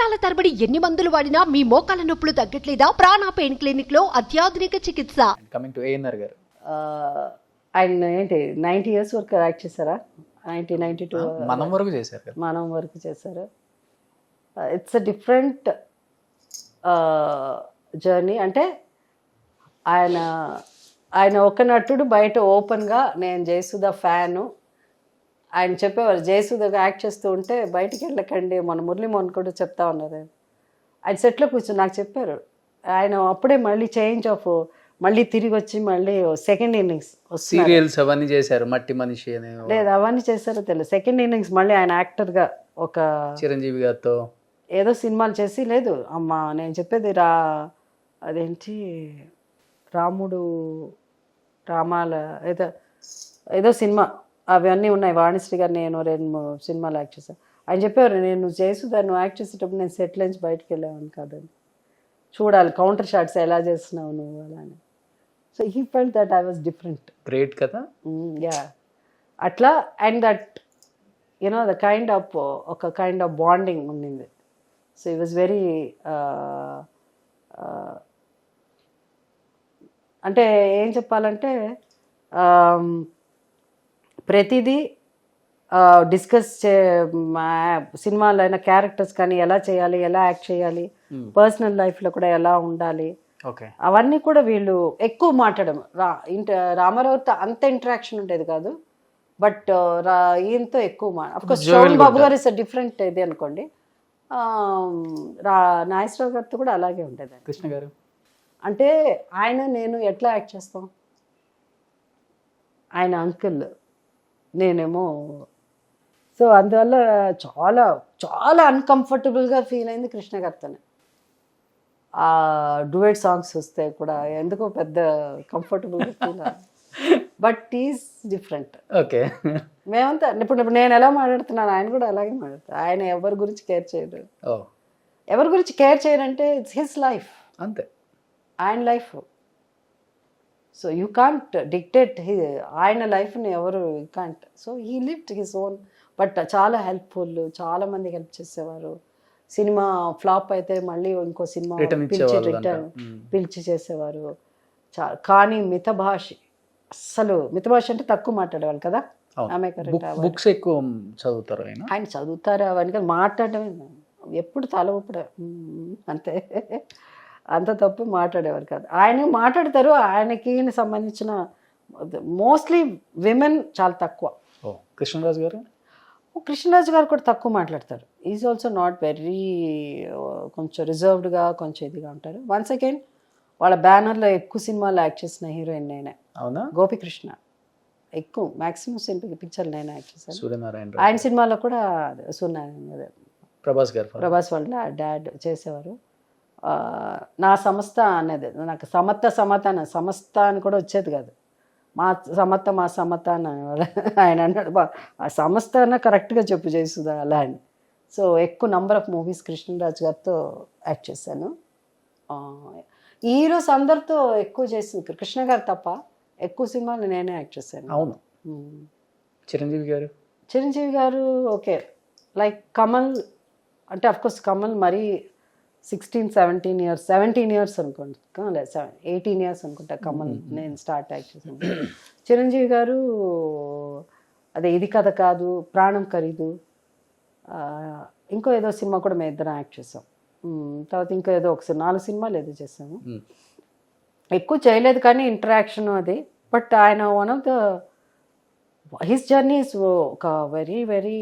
సంవత్సరాల తరబడి ఎన్ని మందులు వాడినా మీ మోకాల నొప్పులు తగ్గట్లేదా? ప్రాణ పెయిన్ క్లినిక్ లో అత్యాధునిక చికిత్స. కమింగ్ టు ఏఎన్ఆర్ గారు, ఆయన ఏంటి 90 years వరకు యాక్ట్ చేశారా? 92 మనం వరకు చేశారు కదా. మనం వరకు చేశారు. It's a different journey. అంటే ఆయన ఒక నటుడు బయట ఓపెన్గా నేను జయసుధ ఫ్యాను ఆయన చెప్పేవారు. జయసుధగా యాక్ట్ చేస్తూ ఉంటే బయటికి వెళ్ళకండి, మన మురళీమోహన్ కూడా చెప్తా ఉన్నారు. ఆయన సెట్లో కూర్చొని నాకు చెప్పారు. ఆయన అప్పుడే మళ్ళీ చేంజ్ ఆఫ్ మళ్ళీ తిరిగి వచ్చి మళ్ళీ సెకండ్ ఇన్నింగ్స్ సీరియల్స్ అవన్నీ చేశారు. మట్టి మనిషి అనే లేదు అవన్నీ చేశారో తెలియదు. సెకండ్ ఇన్నింగ్స్ మళ్ళీ ఆయన యాక్టర్గా ఒక చిరంజీవి గారితో ఏదో సినిమాలు చేసి లేదు అమ్మా నేను చెప్పేది అదేంటి రాముడు రామాల ఏదో సినిమా అవన్నీ ఉన్నాయి. వాణిశ్రీ గారు నేను 2-3 సినిమాలు యాక్ట్ చేశాను. ఆయన చెప్పేవారు నేను జయసుధ నువ్వు యాక్ట్ చేసేటప్పుడు నేను సెట్ నుంచి బయటకు వెళ్ళాను కాదని, చూడాలి కౌంటర్ షాట్స్ ఎలా చేస్తున్నావు నువ్వు అలా అని. So he felt that I was different. Great కదా. యా అట్లా and that you know the kind of ఒక కైండ్ ఆఫ్ బాండింగ్ ఉండింది. సో ఈ వాజ్ వెరీ అంటే ఏం చెప్పాలంటే ప్రతిదీ డిస్కస్ సినిమాలో అయినా క్యారెక్టర్స్ కానీ ఎలా చేయాలి, ఎలా యాక్ట్ చేయాలి, పర్సనల్ లైఫ్లో కూడా ఎలా ఉండాలి, అవన్నీ కూడా వీళ్ళు ఎక్కువ మాట్లాడడం. రామారావుతో అంత ఇంటరాక్షన్ ఉండేది కాదు, బట్ ఈయనతో ఎక్కువ అఫ్కోర్స్ శోభన్ బాబు గారు ఇస్ డిఫరెంట్ ఇది అనుకోండి. నాగేశ్వరరావు గారితో కూడా అలాగే ఉండేది. కృష్ణ గారు అంటే ఆయన నేను ఎట్లా యాక్ట్ చేస్తాం, ఆయన అంకుల్ నేనేమో. సో అందువల్ల చాలా చాలా అన్కంఫర్టబుల్గా ఫీల్ అయింది కృష్ణ గారితోనే. ఆ డుయెట్ సాంగ్స్ వస్తే కూడా ఎందుకో పెద్ద కంఫర్టబుల్గా ఫీల్ అయ్యింది. But is different. ఓకే మేమంతా ఇప్పుడు నేను ఎలా మాట్లాడుతున్నాను ఆయన కూడా అలాగే మాట్లాడతారు. ఆయన ఎవరి గురించి కేర్ చేయరు. ఎవరి గురించి కేర్ చేయరంటే ఇట్స్ హిస్ లైఫ్, అంతే ఆయన life. So you can't dictate ఆయన లైఫ్ని ఎవరు you can't. So he lived his own. But చాలా హెల్ప్ఫుల్, చాలా మందికి హెల్ప్ చేసేవారు. సినిమా ఫ్లాప్ అయితే మళ్ళీ ఇంకో సినిమా పిలిచి చేసేవారు. కానీ మితభాష అస్సలు మితభాష అంటే తక్కువ మాట్లాడేవాళ్ళు కదా. ఆమె బుక్స్ ఎక్కువ చదువుతారు ఆయన చదువుతారు అవన్నీ మాట్లాడమే ఎప్పుడు తల ఊపడే అంతే, అంత తప్పు మాట్లాడేవారు కాదు. ఆయన మాట్లాడతారు. ఆయనకి సంబంధించిన మోస్ట్లీ విమెన్ చాలా తక్కువ. కృష్ణరాజు గారు కృష్ణరాజు గారు కూడా తక్కువ మాట్లాడతారు. ఈజ్ ఆల్సో నాట్ వెరీ కొంచెం రిజర్వ్డ్గా కొంచెం ఇదిగా ఉంటారు. వన్స్ అగైన్ వాళ్ళ బ్యానర్లో ఎక్కువ సినిమాలు యాక్ట్ చేసిన హీరోయిన్ నేనే. అవునా? గోపికృష్ణ ఎక్కువ మ్యాక్సిమం సినిమా పిక్చర్లు నేనే యాక్ట్ చేశాను. సూర్యనారాయణ ఆయన సినిమాలో కూడా సూర్యనారాయణ ప్రభాస్ వాళ్ళ డాడ్ చేసేవారు. నా సంస్థ అనేది నాకు సమస్త అని కూడా వచ్చేది కాదు. మా సమత అని ఆయన అన్నాడు. ఆ సంస్థ అన్న కరెక్ట్గా చెప్పు చేస్తుందా అలా అని. సో ఎక్కువ నంబర్ ఆఫ్ మూవీస్ కృష్ణరాజు గారితో యాక్ట్ చేశాను. హీరోస్ అందరితో ఎక్కువ చేసింది కృష్ణ గారు తప్ప ఎక్కువ సినిమాలు నేనే యాక్ట్ చేశాను. అవును. చిరంజీవి గారు ఓకే లైక్ కమల్ అంటే అఫ్కోర్స్ కమల్ మరీ 17 years అనుకుంటా, లేదు 18 years అనుకుంటా కమల్ నేను స్టార్ట్ యాక్ట్ చేశాను. చిరంజీవి గారు అదే ఇది కథ కాదు, ప్రాణం ఖరీదు, ఇంకో ఏదో సినిమా కూడా మేము ఇద్దరం యాక్ట్ చేసాం. తర్వాత ఇంకో ఏదో ఒకసారి 4 సినిమాలు ఏదో చేసాము. ఎక్కువ చేయలేదు కానీ ఇంటరాక్షన్ అది. బట్ ఆయన one of the his journey is ఒక వెరీ వెరీ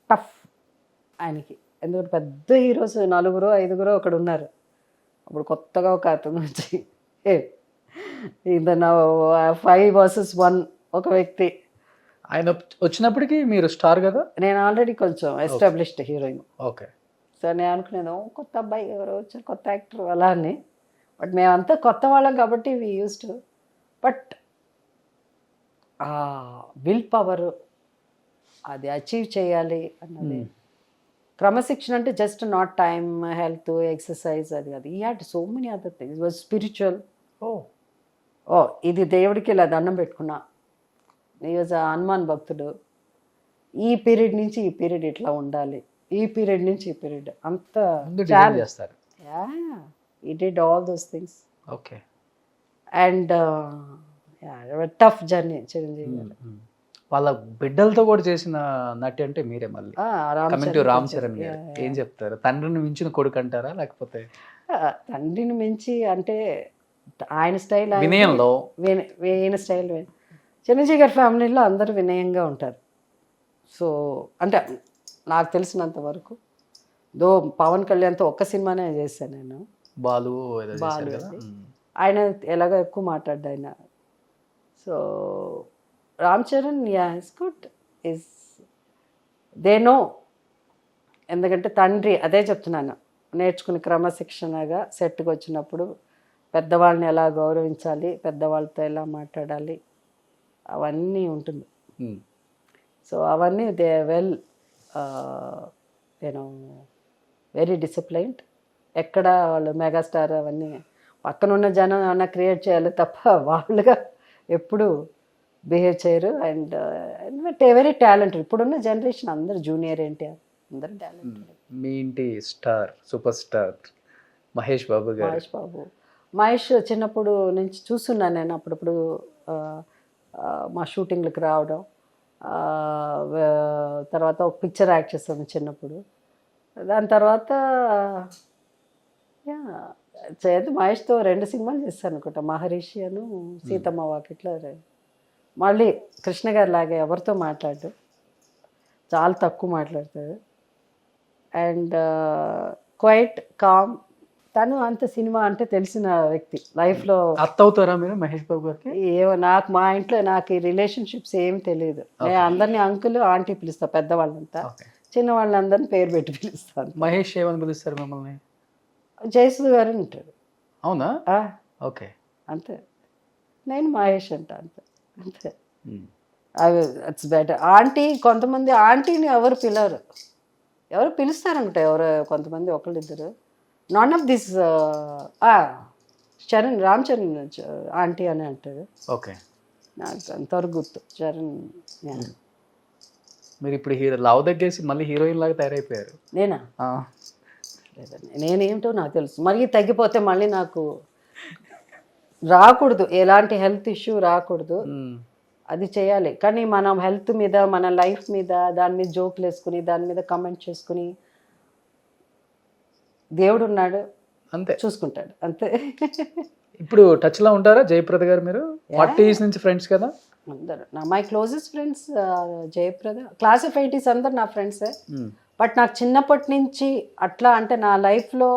టఫ్ ఆయనకి. ఎందుకంటే పెద్ద హీరోస్ 4-5 అక్కడ ఉన్నారు. అప్పుడు కొత్తగా ఒక అతను వచ్చి ఇదన్నా 5 versus 1 ఒక వ్యక్తి. ఆయన వచ్చినప్పటికీ మీరు స్టార్ కదా. నేను ఆల్రెడీ కొంచెం ఎస్టాబ్లిష్డ్ హీరోయిన్. ఓకే. సో నేను అనుకునేది కొత్త అబ్బాయి ఎవరో వచ్చారు, కొత్త యాక్టర్ అలా అని. బట్ మేమంతా కొత్త వాళ్ళం కాబట్టి we used. But willpower అది అచీవ్ చేయాలి అన్నది క్రమశిక్షణ అంటే just not time, health, exercise అది కాదు. He had so many other things. Was spiritual. ఇది దేవుడికి ఇలా దండం పెట్టుకున్నా. ఈ వాజ్ హనుమాన్ భక్తుడు. ఈ పీరియడ్ నుంచి ఈ పీరియడ్ ఇట్లా ఉండాలి, ఈ పీరియడ్ నుంచి ఈ పీరియడ్ అంత ముందు డిజైన్ చేస్తారు. ఈ did all those things okay. And tough journey Chiranjeevi గారు. వాళ్ళ బిడ్డలతో కూడా చేసిన నటి అంటే మీరే. మళ్ళీ కమింగ్ టు రామ్ చరణ్ గారు, ఏం చెప్తారు? తండ్రిని మించిన కొడుకు అంటారా, లేకపోతే తండ్రిని మించి అంటే ఆయన స్టైల్ వినయంలో? ఈయన స్టైల్ చిరంజీవి గారి ఫ్యామిలీలో అందరూ వినయంగా ఉంటారు. సో అంటే నాకు తెలిసినంత వరకు పవన్ కళ్యాణ్తో ఒక్క సినిమానే చేశాను నేను, బాలు ఏదో చేశారు కదా. ఆయన ఎలాగో ఎక్కువ మాట్లాడ్డా ఆయన. So Ram Charan is good, is they know. ఎందుకంటే తండ్రి, అదే చెప్తున్నాను, నేర్చుకుని క్రమశిక్షణగా సెట్కి వచ్చినప్పుడు పెద్దవాళ్ళని ఎలా గౌరవించాలి, పెద్దవాళ్ళతో ఎలా మాట్లాడాలి, అవన్నీ ఉంటుంది. సో అవన్నీ they well you know very disciplined. ఎక్కడ వాళ్ళు మెగాస్టార్ అవన్నీ పక్కనున్న జనం ఏమన్నా క్రియేట్ చేయాలి తప్ప వాళ్ళుగా ఎప్పుడు బిహేవ్ చేయరు. And very talented. ఇప్పుడున్న జనరేషన్ అందరు జూనియర్ ఎన్టీఆర్, అందరు టాలెంటెడ్. మీ ఇంటి star, super star Mahesh Babu గారు. మహేష్ బాబు, మహేష్ చిన్నప్పుడు నుంచి చూస్తున్నాను నేను. అప్పుడప్పుడు మా షూటింగ్లకు రావడం, తర్వాత ఒక పిక్చర్ యాక్ట్ చేస్తాను చిన్నప్పుడు. దాని తర్వాత మహేష్తో 2 సినిమాలు చేస్తాను అనుకుంటా, మహర్షి అను సీతమ్మ వాకిట్లో. మళ్ళీ కృష్ణ గారి లాగే ఎవరితో మాట్లాడు, చాలా తక్కువ మాట్లాడతాడు. And quiet calm. తను అంత సినిమా అంటే తెలిసిన వ్యక్తి లైఫ్లో. అత్త అవుతారా మీరు మహేష్ బాబు గారికి? ఏమో నాకు మా ఇంట్లో నాకు ఈ రిలేషన్షిప్స్ ఏమి తెలియదు. నేను అందరినీ అంకుల్ ఆంటీ పిలుస్తా, పెద్దవాళ్ళంతా. చిన్న వాళ్ళందరినీ పేరు పెట్టి పిలుస్తాను. మహేష్ ఏమని పిలుస్తారు మిమ్మల్ని? జయసుధ గారు ఉంటాడు. అవునా? ఓకే. అంతే. నేను మహేష్ అంట, అంతే అంతే. It's better. ఆంటీ, కొంతమంది ఆంటీని ఎవరు పిలవరు, ఎవరు పిలుస్తారంట, ఎవరు కొంతమంది ఒకళ్ళిద్దరు. Non of this Charan, Ram Charan aunty అని అంటారు. ఓకే. నాకు అంతవరకు గుర్తు చరణ్. మీరు ఇప్పుడు లవ్ దగ్గేసి మళ్ళీ హీరోయిన్ లాగా తయారైపోయారు. నేనా? నేనేమిటో నాకు తెలుసు. మళ్ళీ తగ్గిపోతే మళ్ళీ నాకు రాకూడదు, ఎలాంటి హెల్త్ ఇష్యూ రాకూడదు, అది చేయాలి. కానీ మనం హెల్త్ మీద, మన లైఫ్ మీద, దాని మీద జోకులు వేసుకుని, దాని మీద కమెంట్ చేసుకుని, దేవుడు ఉన్నాడు, అంతే, చూసుకుంటాడు, అంతే. ఇప్పుడు టచ్లో ఉంటారా జయప్రద గారు? మీరు 40 years నుంచి ఫ్రెండ్స్ కదా? అందరు my closest friends. Jayaprada, class of 80s అందరు నా ఫ్రెండ్సే. బట్ నాకు చిన్నప్పటి నుంచి అట్లా అంటే నా లైఫ్లో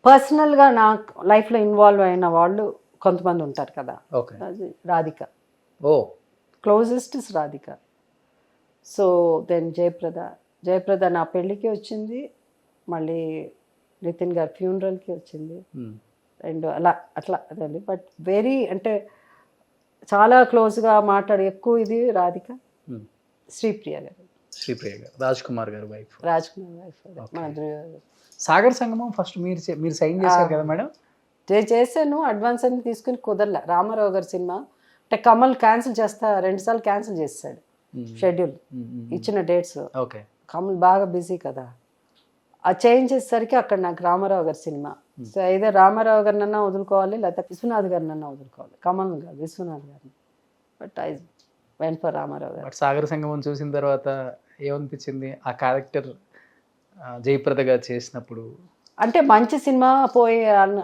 పర్సనల్గా నా లైఫ్లో ఇన్వాల్వ్ అయిన వాళ్ళు కొంతమంది ఉంటారు కదా. అది Radhika, closest is Radhika. So then Jayaprada నా పెళ్ళికి వచ్చింది, మళ్ళీ నితిన్ గారి ఫ్యూనరల్కి వచ్చింది, అండ్ అట్లా అదండి. బట్ వెరీ అంటే చాలా క్లోజ్గా మాట్లాడి ఎక్కువ ఇది రాధిక. శ్రీప్రియ గారు, రాజ్ కుమార్ గారు వైఫ్. సాగర్ సంగమం ఫస్ట్ మీరు సైన్ చేశారు కదా మేడం? చేశాను, అడ్వాన్స్ అన్ని తీసుకుని కుదరలే. రామారావు గారి సినిమా అంటే కమల్ క్యాన్సిల్ చేస్తా 2 సార్లు క్యాన్సిల్ చేస్తాడు షెడ్యూల్, ఇచ్చిన డేట్స్. కమల్ బాగా బిజీ కదా, ఆ చేంజ్ చేసేసరికి అక్కడ నాకు రామారావు గారి సినిమా. సో అయితే రామారావు గారినన్నా వదులుకోవాలి, లేకపోతే విశ్వనాథ్ గారినన్నా వదులుకోవాలి, కమల్ కాదు విశ్వనాథ్ గారిని. But I went for Rama Rao garu. Sagar సంగమం చూసిన తర్వాత ఏమనిపించింది ఆ క్యారెక్టర్ జయప్రద గారు చేసినప్పుడు? అంటే మంచి సినిమా పోయి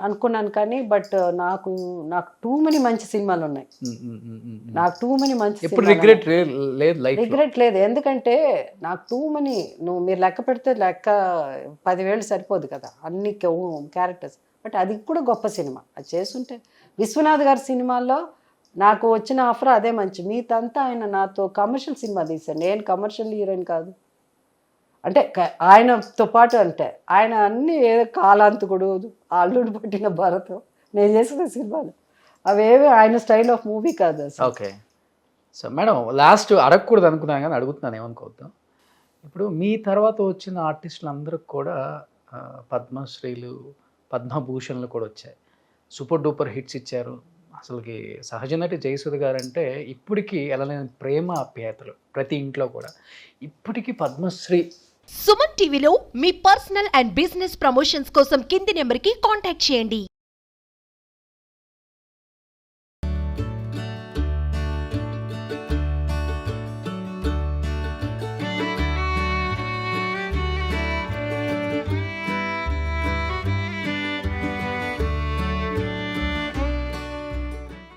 అనుకున్నాను, కానీ బట్ నాకు టూ మెనీ మంచి సినిమాలు ఉన్నాయి. నాకు టూ మెనీ మంచి రిగ్రెట్ లేదు. ఎందుకంటే నాకు టూ మెనీ, మీరు లెక్క పెడితే 10,000 సరిపోదు కదా అన్ని క్యారెక్టర్స్. బట్ అది కూడా గొప్ప సినిమా, అది చేస్తుంటే. విశ్వనాథ్ గారి సినిమాల్లో నాకు వచ్చిన ఆఫర్ అదే మంచి. మీతంతా ఆయన నాతో కమర్షియల్ సినిమా తీశాను, నేను కమర్షియల్ హీరోయిన్ కాదు. అంటే ఆయనతో పాటు అంటే ఆయన అన్ని కాలాంతకుడు, అల్లుడు పట్టిన భరతం, నేను చేసిన సినిమాలు అవేవి ఆయన స్టైల్ ఆఫ్ మూవీ కాదు అసలు. ఓకే. సో మేడం, లాస్ట్ అడగకూడదు అనుకున్నాను కానీ అడుగుతున్నాను, ఏమనుకోవద్దాం. ఇప్పుడు మీ తర్వాత వచ్చిన ఆర్టిస్టులు అందరికి కూడా పద్మశ్రీలు, పద్మభూషణ్లు కూడా వచ్చాయి, సూపర్ డూపర్ హిట్స్ ఇచ్చారు. అసలుకి సహజ నటి జయసుధ గారు అంటే ఇప్పటికీ ఎలాలేని ప్రేమ ఆప్యాయతలు ప్రతి ఇంట్లో కూడా. ఇప్పటికీ పద్మశ్రీ. సుమన్ టీవీలో మీ పర్సనల్ అండ్ బిజినెస్ ప్రమోషన్స్ కోసం కింది నెంబర్కి కాంటాక్ట్ చేయండి.